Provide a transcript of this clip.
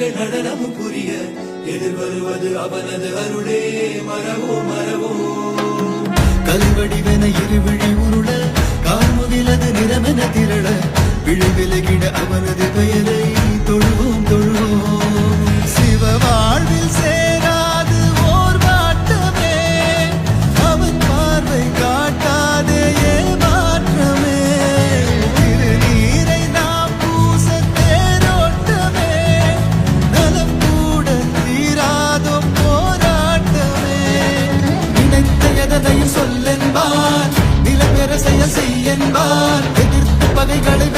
விழிகள் நடனம் புரிய எதிர்வருவது அவனது அருளே மரவோ மரவோ கல்வடிவென இருவிழி உருள கார்முகிலது நிறமென திரள விழி விலகிட அவனது பெயரை தொழுவோம் தொழுவோம் சிவ வாழ்வில் சேராது ஓர் வாட்டமே அவன் பார்வை காட்டாதே மாற்றமே திருநீரை நாம் பூச தேரோட்டமே நலம் கூட தீராதோ போராட்டமே நினைத்த எதனையும் சொல்லென்பார் நிலப்பெற செயல் செய்யென்பார் எதிர்த்து பகைகளை